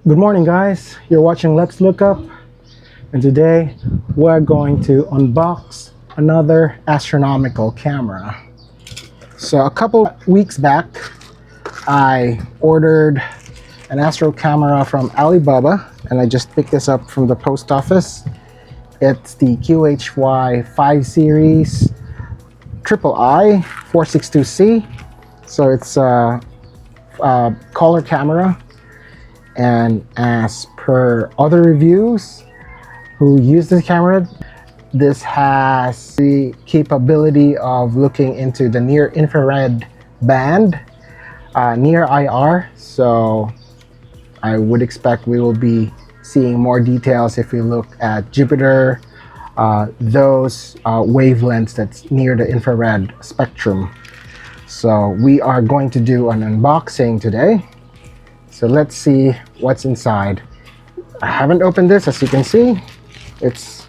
Good morning, guys. You're watching Let's Look Up, and today we're going to unbox another astronomical camera. So a couple weeks back, I ordered an Astro camera from Alibaba, and I just picked this up from the post office. It's the QHY5 series III462C. So it's a color camera. And as per other reviews who use this camera, this has the capability of looking into the near infrared band, near IR. So I would expect we will be seeing more details if we look at Jupiter, those wavelengths that's near the infrared spectrum. So we are going to do an unboxing today. So let's see what's inside. I haven't opened this, as you can see. It's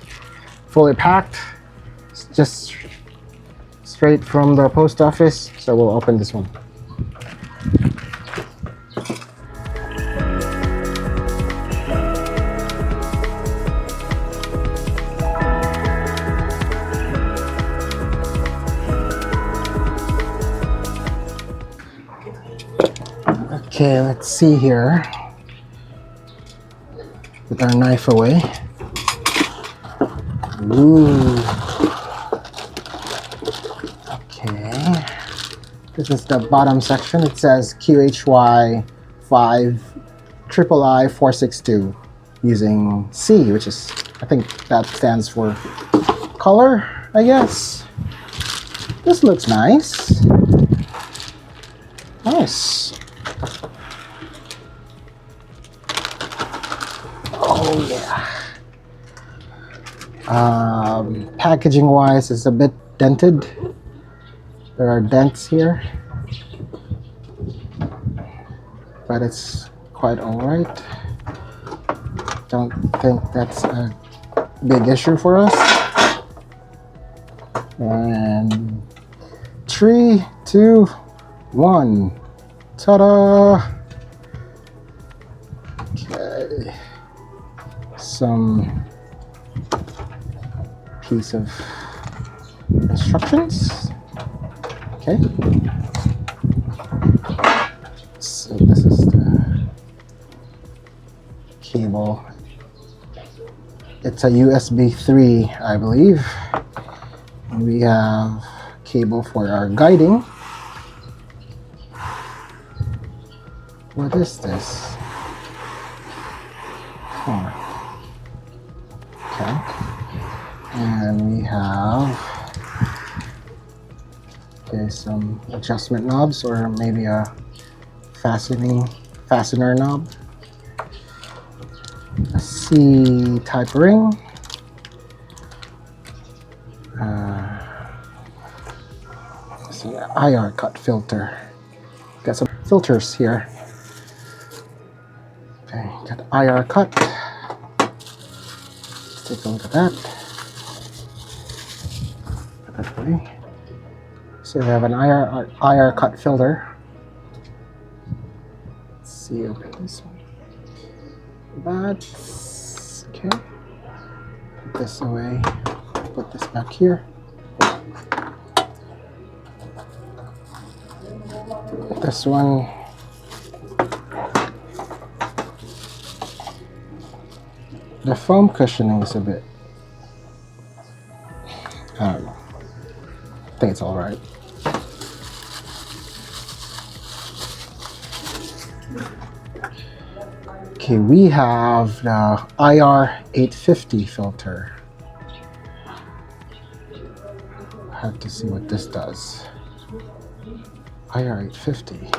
fully packed. It's just straight from the post office. So we'll open this one. Okay, let's see here. Put our knife away. Ooh. Okay. This is the bottom section. It says QHY5III462 using C, which is, I think that stands for color, I guess. This looks nice. Nice. Oh yeah. Packaging wise, it's a bit dented. There are dents here, but it's quite alright. Don't think that's a big issue for us. And 3, 2, 1. Ta-da! Okay. Some piece of instructions. Okay. So this is the cable. It's a USB 3, I believe. And we have cable for our guiding. What is this? Oh. Okay. And we have some adjustment knobs, or maybe a fastener knob. A C type ring. It's an IR cut filter. Got some filters here. Okay, got IR cut. Let's take a look at that. Okay. So we have an IR cut filter. Let's see, open this one. That's okay. Put this away. Put this back here. This one. The foam cushioning is a bit, I don't know. I think it's all right. Okay, we have the IR850 filter. I have to see what this does. IR850.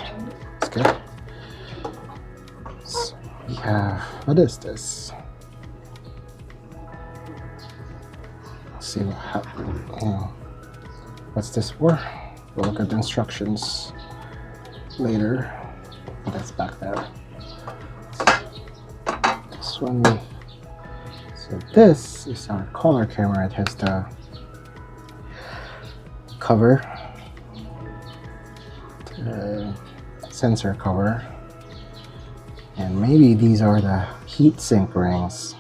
It's good. So we have, what is this? See what happens. What's this for? We'll look at the instructions later. That's back there. This one. So this is our color camera. It has the cover, the sensor cover, And maybe these are the heat sink rings.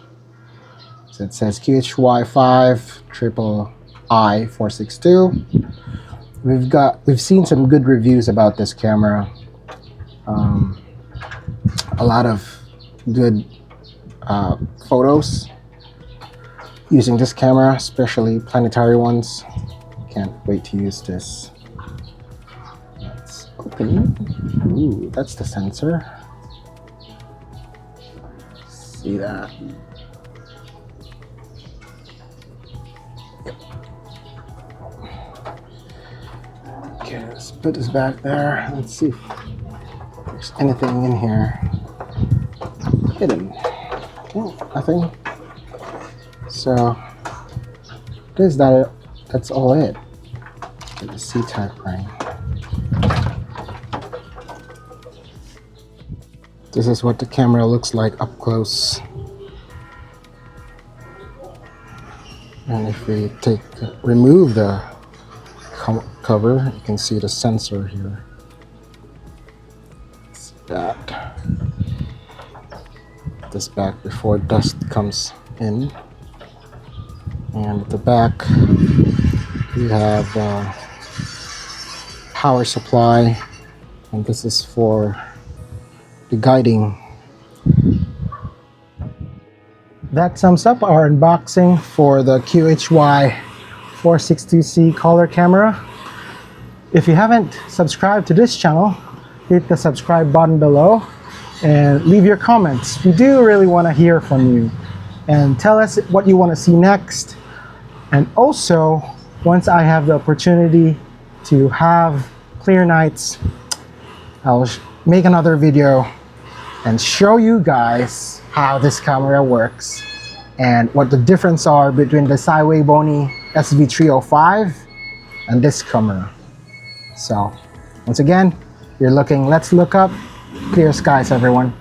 So it says QHY5III462C. We've seen some good reviews about this camera. A lot of good photos using this camera, especially Planetary ones. Can't wait to use this. Let's open. Ooh, that's the sensor. See that? Yep. Okay, let's put this back there. Let's see if there's anything in here hidden. Oh, nothing. So that's all it. The C-type ring. This is what the camera looks like up close. And if we remove the cover, you can see the sensor here. See that. This back before dust comes in. And at the back, we have power supply, and this is for the guiding. That sums up our unboxing for the QHY5III462C Color Camera. If you haven't subscribed to this channel, hit the subscribe button below and leave your comments. We do really want to hear from you, and tell us what you want to see next. And also, once I have the opportunity to have clear nights, I'll make another video and show you guys how this camera works and what the difference are between the Saiwei Bony SV305 and this camera. So once again, let's look up. Clear skies, everyone.